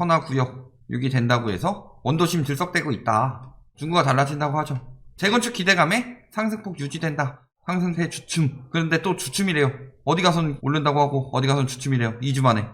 선화구역 6이 된다고 해서 원도심 들썩대고 있다. 중구가 달라진다고 하죠. 재건축 기대감에 상승폭 유지된다. 상승세 주춤. 그런데 또 주춤이래요. 어디 가선 오른다고 하고 어디 가선 주춤이래요. 2주 만에.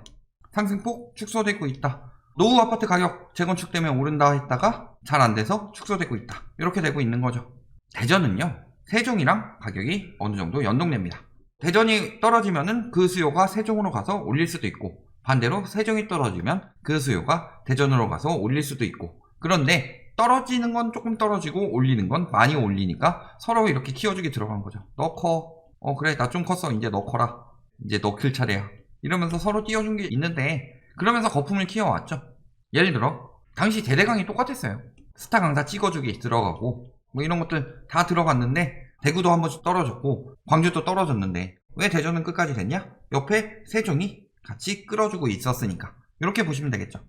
상승폭 축소되고 있다. 노후 아파트 가격 재건축되면 오른다 했다가 잘 안돼서 축소되고 있다. 이렇게 되고 있는 거죠. 대전은요, 세종이랑 가격이 어느 정도 연동됩니다. 대전이 떨어지면은 그 수요가 세종으로 가서 올릴 수도 있고, 반대로 세종이 떨어지면 그 수요가 대전으로 가서 올릴 수도 있고. 그런데 떨어지는 건 조금 떨어지고 올리는 건 많이 올리니까 서로 이렇게 키워주기 들어간 거죠. 너 커. 그래, 나 좀 컸어. 이제 너 커라. 이제 너 클 차례야. 이러면서 서로 띄워준 게 있는데, 그러면서 거품을 키워왔죠. 예를 들어 당시 대대강이 똑같았어요. 스타 강사 찍어주기 들어가고 뭐 이런 것들 다 들어갔는데, 대구도 한 번씩 떨어졌고 광주도 떨어졌는데 왜 대전은 끝까지 됐냐? 옆에 세종이 같이 끌어주고 있었으니까. 이렇게 보시면 되겠죠.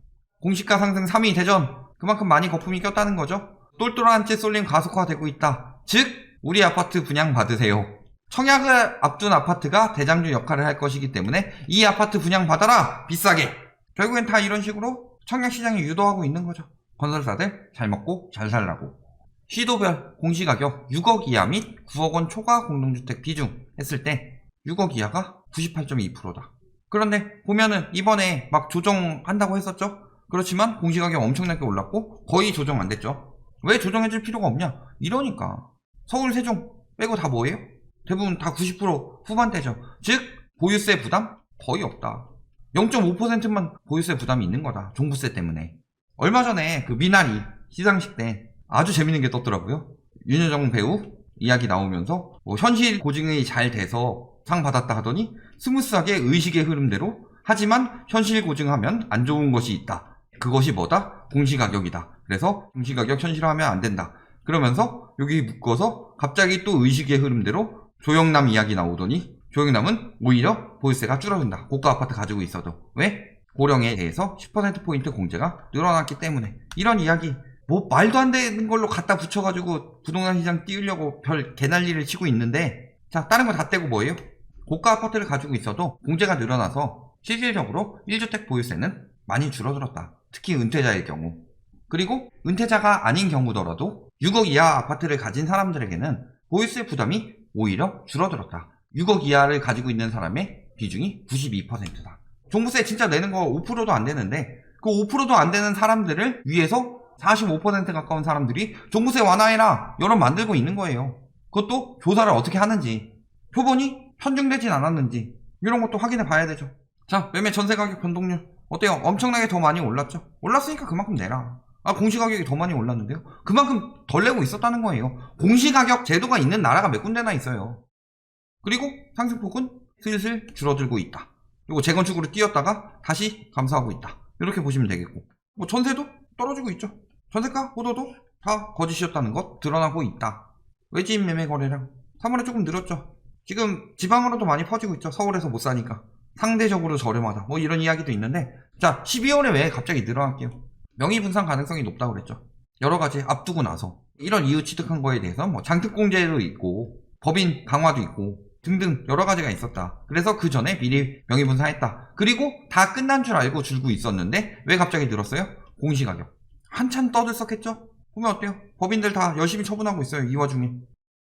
공시가 상승 3위 대전, 그만큼 많이 거품이 꼈다는 거죠. 똘똘한 채 쏠림 가속화되고 있다. 즉 우리 아파트 분양 받으세요. 청약을 앞둔 아파트가 대장주 역할을 할 것이기 때문에 이 아파트 분양 받아라, 비싸게. 결국엔 다 이런 식으로 청약시장이 유도하고 있는 거죠. 건설사들 잘 먹고 잘 살라고. 시도별 공시가격 6억 이하 및 9억 원 초과 공동주택 비중 했을 때 6억 이하가 98.2%다. 그런데 보면은 이번에 막 조정한다고 했었죠. 그렇지만 공시가격 엄청나게 올랐고 거의 조정 안 됐죠. 왜 조정해줄 필요가 없냐? 이러니까. 서울 세종 빼고 다 뭐예요? 대부분 다 90% 후반대죠. 즉 보유세 부담 거의 없다. 0.5%만 보유세 부담이 있는 거다. 종부세 때문에. 얼마 전에 그 미나리 시상식 때 아주 재밌는 게 떴더라고요. 윤여정 배우 이야기 나오면서 현실 고증이 잘 돼서 상 받았다 하더니 스무스하게 의식의 흐름대로, 하지만 현실 고증하면 안 좋은 것이 있다. 그것이 뭐다? 공시가격이다. 그래서 공시가격 현실화하면 안 된다. 그러면서 여기 묶어서 갑자기 또 의식의 흐름대로 조영남 이야기 나오더니 조영남은 오히려 보유세가 줄어든다. 고가 아파트 가지고 있어도. 왜? 고령에 대해서 10%포인트 공제가 늘어났기 때문에. 이런 이야기, 뭐 말도 안 되는 걸로 갖다 붙여가지고 부동산 시장 띄우려고 별 개난리를 치고 있는데, 자, 다른 거 다 떼고 뭐예요? 고가 아파트를 가지고 있어도 공제가 늘어나서 실질적으로 1주택 보유세는 많이 줄어들었다. 특히 은퇴자의 경우. 그리고 은퇴자가 아닌 경우더라도 6억 이하 아파트를 가진 사람들에게는 보유세 부담이 오히려 줄어들었다. 6억 이하를 가지고 있는 사람의 비중이 92%다. 종부세 진짜 내는 거 5%도 안 되는데 그 5%도 안 되는 사람들을 위해서 45% 가까운 사람들이 종부세 완화해라 여론 만들고 있는 거예요. 그것도 조사를 어떻게 하는지, 표본이 편중되진 않았는지 이런 것도 확인해 봐야 되죠. 자, 매매 전세가격 변동률 어때요? 엄청나게 더 많이 올랐죠? 올랐으니까 그만큼 내라. 공시가격이 더 많이 올랐는데요? 그만큼 덜 내고 있었다는 거예요. 공시가격 제도가 있는 나라가 몇 군데나 있어요. 그리고 상승폭은 슬슬 줄어들고 있다. 그리고 재건축으로 뛰었다가 다시 감소하고 있다. 이렇게 보시면 되겠고, 뭐 전세도 떨어지고 있죠. 전세가 호도도 다 거짓이었다는 것 드러나고 있다. 외지인 매매 거래량 3월에 조금 늘었죠. 지금 지방으로도 많이 퍼지고 있죠. 서울에서 못 사니까 상대적으로 저렴하다, 뭐 이런 이야기도 있는데, 자, 12월에 왜 갑자기 늘어날게요? 명의분산 가능성이 높다고 그랬죠. 여러 가지 앞두고 나서 이런 이유 취득한 거에 대해서 뭐 장특공제도 있고 법인 강화도 있고 등등 여러 가지가 있었다. 그래서 그 전에 미리 명의분산했다. 그리고 다 끝난 줄 알고 줄고 있었는데 왜 갑자기 늘었어요? 공시가격 한참 떠들썩했죠. 보면 어때요? 법인들 다 열심히 처분하고 있어요, 이 와중에.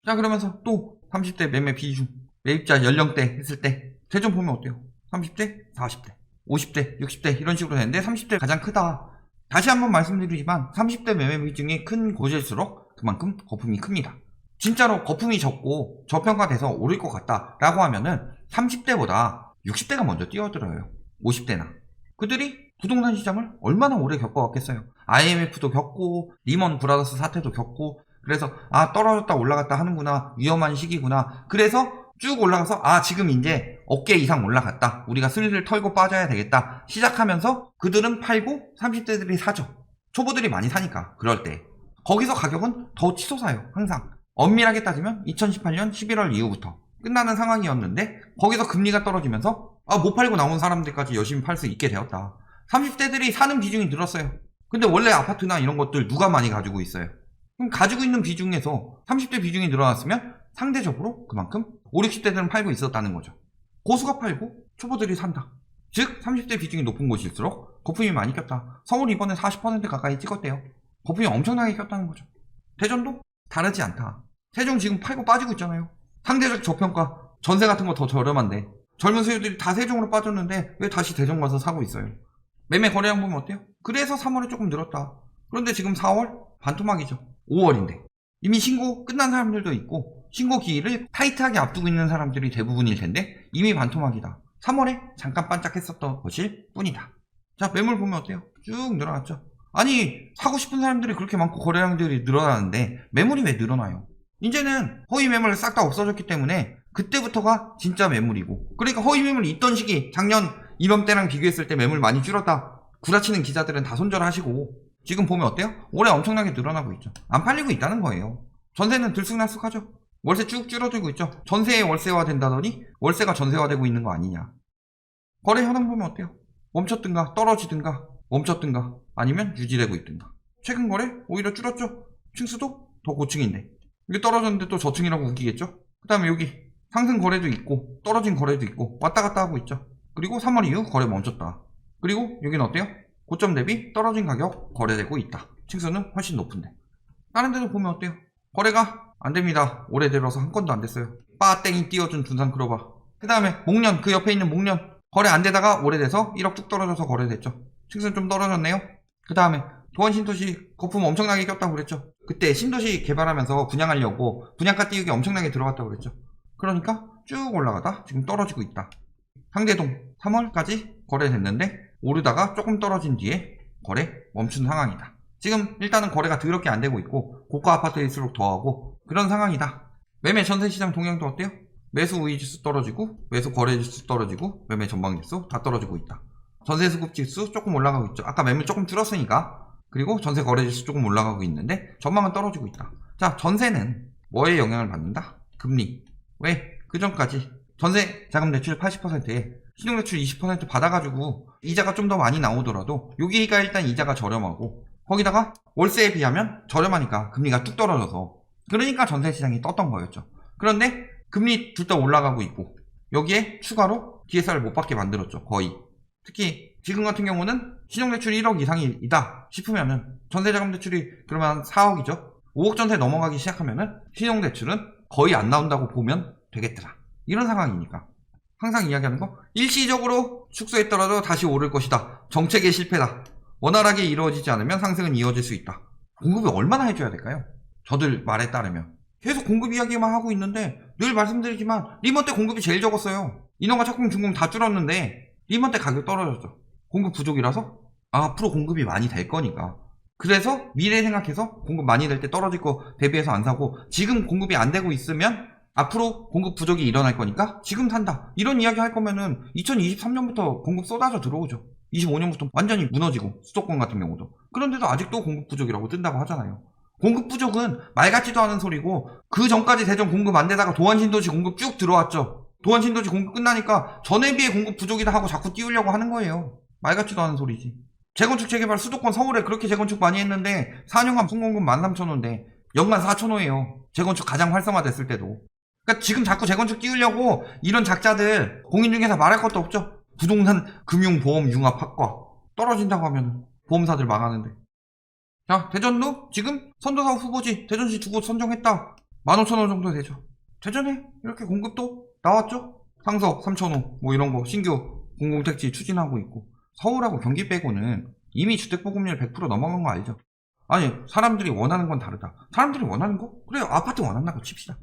자, 그러면서 또 30대 매매 비중, 매입자 연령대 했을 때 대전 보면 어때요? 30대, 40대, 50대, 60대 이런 식으로 되는데 30대 가장 크다. 다시 한번 말씀드리지만 30대 매매 비중이 큰 곳일수록 그만큼 거품이 큽니다. 진짜로 거품이 적고 저평가돼서 오를 것 같다 라고 하면은 30대보다 60대가 먼저 뛰어들어요. 50대나. 그들이 부동산 시장을 얼마나 오래 겪어왔겠어요. IMF도 겪고 리먼 브라더스 사태도 겪고, 그래서 떨어졌다 올라갔다 하는구나, 위험한 시기구나, 그래서 쭉 올라가서 지금 이제 어깨 이상 올라갔다, 우리가 슬슬 털고 빠져야 되겠다 시작하면서 그들은 팔고 30대들이 사죠. 초보들이 많이 사니까. 그럴 때 거기서 가격은 더 치솟아요. 항상 엄밀하게 따지면 2018년 11월 이후부터 끝나는 상황이었는데, 거기서 금리가 떨어지면서 못 팔고 나온 사람들까지 열심히 팔 수 있게 되었다. 30대들이 사는 비중이 늘었어요. 근데 원래 아파트나 이런 것들 누가 많이 가지고 있어요? 그럼 가지고 있는 비중에서 30대 비중이 늘어났으면 상대적으로 그만큼 5, 60대들은 팔고 있었다는 거죠. 고수가 팔고 초보들이 산다. 즉 30대 비중이 높은 곳일수록 거품이 많이 꼈다. 서울 이번에 40% 가까이 찍었대요. 거품이 엄청나게 꼈다는 거죠. 대전도 다르지 않다. 세종 지금 팔고 빠지고 있잖아요. 상대적 저평가, 전세 같은 거 더 저렴한데 젊은 수요들이 다 세종으로 빠졌는데 왜 다시 대전 가서 사고 있어요? 매매 거래량 보면 어때요? 그래서 3월에 조금 늘었다. 그런데 지금 4월 반토막이죠. 5월인데 이미 신고 끝난 사람들도 있고 신고 기일을 타이트하게 앞두고 있는 사람들이 대부분일 텐데 이미 반토막이다. 3월에 잠깐 반짝했었던 것일 뿐이다. 자, 매물 보면 어때요? 쭉 늘어났죠. 아니, 사고 싶은 사람들이 그렇게 많고 거래량들이 늘어나는데 매물이 왜 늘어나요? 이제는 허위 매물 싹 다 없어졌기 때문에 그때부터가 진짜 매물이고, 그러니까 허위 매물이 있던 시기, 작년 이맘때랑 비교했을 때 매물 많이 줄었다 구라치는 기자들은 다 손절하시고 지금 보면 어때요? 올해 엄청나게 늘어나고 있죠. 안 팔리고 있다는 거예요. 전세는 들쑥날쑥하죠. 월세 쭉 줄어들고 있죠. 전세에 월세화 된다더니 월세가 전세화되고 있는 거 아니냐. 거래 현황 보면 어때요? 멈췄든가 떨어지든가 멈췄든가 아니면 유지되고 있든가. 최근 거래 오히려 줄었죠. 층수도 더 고층인데 이게 떨어졌는데 또 저층이라고 우기겠죠. 그 다음에 여기 상승 거래도 있고 떨어진 거래도 있고 왔다 갔다 하고 있죠. 그리고 3월 이후 거래 멈췄다. 그리고 여기는 어때요? 고점 대비 떨어진 가격 거래되고 있다. 층수는 훨씬 높은데 다른 데도 보면 어때요? 거래가 안됩니다. 올해 들어서 한 건도 안됐어요. 빠땡이 띄워준 둔산클로바. 그 다음에 목련, 그 옆에 있는 목련 거래 안되다가 오래돼서 1억 뚝 떨어져서 거래됐죠. 층수는 좀 떨어졌네요. 그 다음에 도원신도시 거품 엄청나게 꼈다고 그랬죠. 그때 신도시 개발하면서 분양하려고 분양가 띄우기 엄청나게 들어갔다고 그랬죠. 그러니까 쭉 올라가다 지금 떨어지고 있다. 상대동 3월까지 거래됐는데 오르다가 조금 떨어진 뒤에 거래 멈춘 상황이다. 지금 일단은 거래가 더럽게 안되고 있고 고가 아파트일수록 더하고 그런 상황이다. 매매 전세시장 동향도 어때요? 매수 우위지수 떨어지고 매수 거래지수 떨어지고 매매 전방지수 다 떨어지고 있다. 전세 수급지수 조금 올라가고 있죠. 아까 매물 조금 줄었으니까. 그리고 전세 거래지수 조금 올라가고 있는데 전망은 떨어지고 있다. 자, 전세는 뭐에 영향을 받는다? 금리. 왜? 그 전까지 전세 자금 대출 80%에 신용대출 20% 받아가지고 이자가 좀 더 많이 나오더라도 여기가 일단 이자가 저렴하고 거기다가 월세에 비하면 저렴하니까 금리가 뚝 떨어져서 그러니까 전세시장이 떴던 거였죠. 그런데 금리 둘 다 올라가고 있고 여기에 추가로 DSR을 못 받게 만들었죠. 거의. 특히 지금 같은 경우는 신용대출이 1억 이상이다 싶으면은 전세자금 대출이 그러면 4억이죠. 5억 전세 넘어가기 시작하면은 신용대출은 거의 안 나온다고 보면 되겠더라. 이런 상황이니까 항상 이야기하는 거 일시적으로 축소했더라도 다시 오를 것이다. 정책의 실패다. 원활하게 이루어지지 않으면 상승은 이어질 수 있다. 공급을 얼마나 해줘야 될까요? 저들 말에 따르면 계속 공급 이야기만 하고 있는데 늘 말씀드리지만 리먼 때 공급이 제일 적었어요. 인허가 착공 준공 다 줄었는데 리먼 때 가격 떨어졌죠. 공급 부족이라서 앞으로 공급이 많이 될 거니까 그래서 미래 생각해서 공급 많이 될 때 떨어질 거 대비해서 안 사고 지금 공급이 안 되고 있으면 앞으로 공급 부족이 일어날 거니까 지금 산다. 이런 이야기 할 거면은 2023년부터 공급 쏟아져 들어오죠. 25년부터 완전히 무너지고 수도권 같은 경우도. 그런데도 아직도 공급 부족이라고 뜬다고 하잖아요. 공급 부족은 말 같지도 않은 소리고 그 전까지 대전 공급 안 되다가 도안신도시 공급 쭉 들어왔죠. 도안신도시 공급 끝나니까 전에 비해 공급 부족이다 하고 자꾸 띄우려고 하는 거예요. 말 같지도 않은 소리지. 재건축 재개발 수도권 서울에 그렇게 재건축 많이 했는데 4년간 순공급 13,000호인데 연간 4,000호예요. 재건축 가장 활성화됐을 때도. 그러니까 지금 자꾸 재건축 띄우려고 이런 작자들 공인중개사 말할 것도 없죠. 부동산 금융보험 융합 학과 떨어진다고 하면 보험사들 망하는데. 자, 대전도 지금 선도사업 후보지 대전시 두 곳 선정했다. 15,000원 정도 되죠. 대전에 이렇게 공급도 나왔죠. 상서 3,000호 뭐 이런 거 신규 공공택지 추진하고 있고 서울하고 경기 빼고는 이미 주택보급률 100% 넘어간 거 알죠? 아니 사람들이 원하는 건 다르다. 사람들이 원하는 거? 그래 아파트 원한다고 칩시다.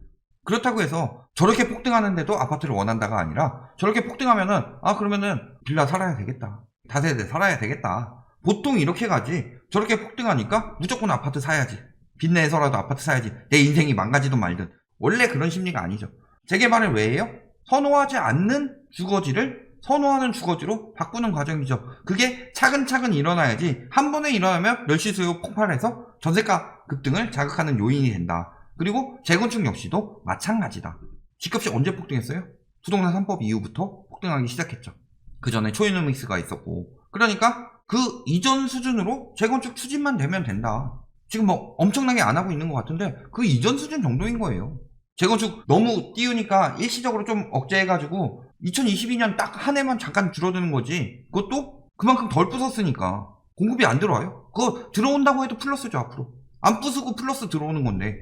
그렇다고 해서 저렇게 폭등하는데도 아파트를 원한다가 아니라 저렇게 폭등하면은 그러면은 빌라 살아야 되겠다. 다세대 살아야 되겠다. 보통 이렇게 가지. 저렇게 폭등하니까 무조건 아파트 사야지. 빚내서라도 아파트 사야지. 내 인생이 망가지든 말든. 원래 그런 심리가 아니죠. 재개발을 왜 해요? 선호하지 않는 주거지를 선호하는 주거지로 바꾸는 과정이죠. 그게 차근차근 일어나야지 한 번에 일어나면 멸시 수요 폭발해서 전세가 급등을 자극하는 요인이 된다. 그리고 재건축 역시도 마찬가지다. 집값이 언제 폭등했어요? 부동산 3법 이후부터 폭등하기 시작했죠. 그 전에 초이노믹스가 있었고. 그러니까 그 이전 수준으로 재건축 추진만 되면 된다. 지금 뭐 엄청나게 안 하고 있는 것 같은데 그 이전 수준 정도인 거예요. 재건축 너무 띄우니까 일시적으로 좀 억제해가지고 2022년 딱 한 해만 잠깐 줄어드는 거지. 그것도 그만큼 덜 부쉈으니까 공급이 안 들어와요. 그거 들어온다고 해도 플러스죠. 앞으로 안 부수고 플러스 들어오는 건데.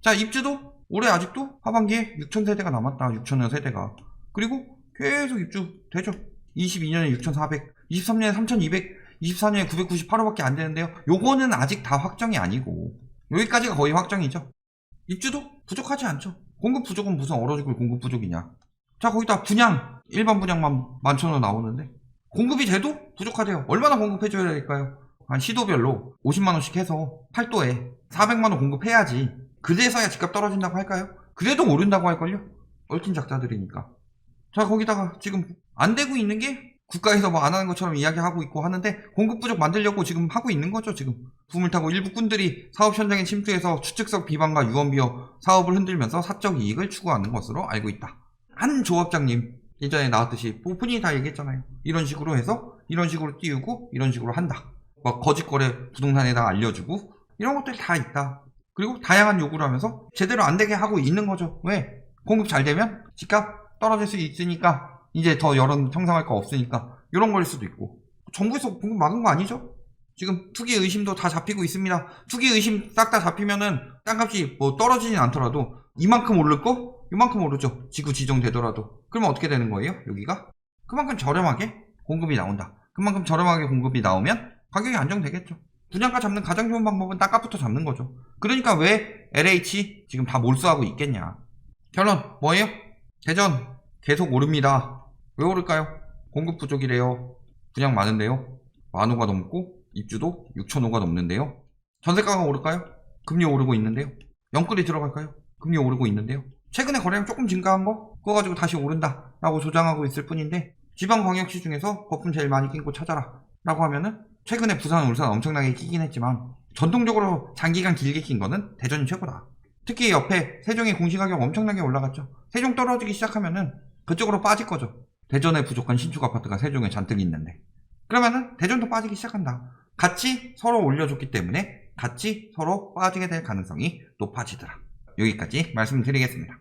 자, 입주도 올해 아직도 하반기에 6,000세대가 남았다. 6,000여 세대가. 그리고 계속 입주 되죠. 22년에 6,400, 23년에 3,200, 24년에 998호밖에 안 되는데요. 요거는 아직 다 확정이 아니고 여기까지가 거의 확정이죠. 입주도 부족하지 않죠. 공급 부족은 무슨 얼어 죽을 공급 부족이냐. 자, 거기다 분양, 일반 분양만 11,000원 나오는데 공급이 돼도 부족하대요. 얼마나 공급해줘야 될까요? 한 시도별로 50만원씩 해서 팔도에 400만원 공급해야지. 그래서야 집값 떨어진다고 할까요? 그래도 오른다고 할걸요? 얽힌 작자들이니까. 자, 거기다가 지금 안 되고 있는 게 국가에서 뭐 안 하는 것처럼 이야기하고 있고 하는데 공급 부족 만들려고 지금 하고 있는 거죠. 지금 붐을 타고 일부 꾼들이 사업 현장에 침투해서 추측성 비방과 유언비어 사업을 흔들면서 사적 이익을 추구하는 것으로 알고 있다. 한 조합장님 예전에 나왔듯이 오픈이 다 얘기했잖아요. 이런 식으로 해서 이런 식으로 띄우고 이런 식으로 한다. 막 거짓거래 부동산에다 알려주고 이런 것들이 다 있다. 그리고 다양한 요구를 하면서 제대로 안 되게 하고 있는 거죠. 왜? 공급 잘 되면 집값 떨어질 수 있으니까 이제 더 여론 형성할 거 없으니까 이런 거일 수도 있고. 정부에서 공급 막은 거 아니죠? 지금 투기 의심도 다 잡히고 있습니다. 투기 의심 싹 다 잡히면은 땅값이 뭐 떨어지진 않더라도 이만큼 오를 거? 이만큼 오르죠. 지구 지정되더라도. 그러면 어떻게 되는 거예요? 여기가? 그만큼 저렴하게 공급이 나온다. 그만큼 저렴하게 공급이 나오면 가격이 안정되겠죠. 분양가 잡는 가장 좋은 방법은 땅값부터 잡는 거죠. 그러니까 왜 LH 지금 다 몰수하고 있겠냐. 결론 뭐예요? 대전 계속 오릅니다. 왜 오를까요? 공급 부족이래요. 분양 많은데요. 10,000호가 넘고 입주도 6,000호가 넘는데요. 전세가가 오를까요? 금리 오르고 있는데요. 영끌이 들어갈까요? 금리 오르고 있는데요. 최근에 거래량 조금 증가한 거? 그거 가지고 다시 오른다 라고 조장하고 있을 뿐인데 지방광역시 중에서 거품 제일 많이 낀 곳 찾아라 라고 하면은 최근에 부산, 울산 엄청나게 끼긴 했지만 전통적으로 장기간 길게 낀 거는 대전이 최고다. 특히 옆에 세종의 공시가격 엄청나게 올라갔죠. 세종 떨어지기 시작하면은 그쪽으로 빠질 거죠. 대전에 부족한 신축 아파트가 세종에 잔뜩 있는데. 그러면은 대전도 빠지기 시작한다. 같이 서로 올려줬기 때문에 같이 서로 빠지게 될 가능성이 높아지더라. 여기까지 말씀드리겠습니다.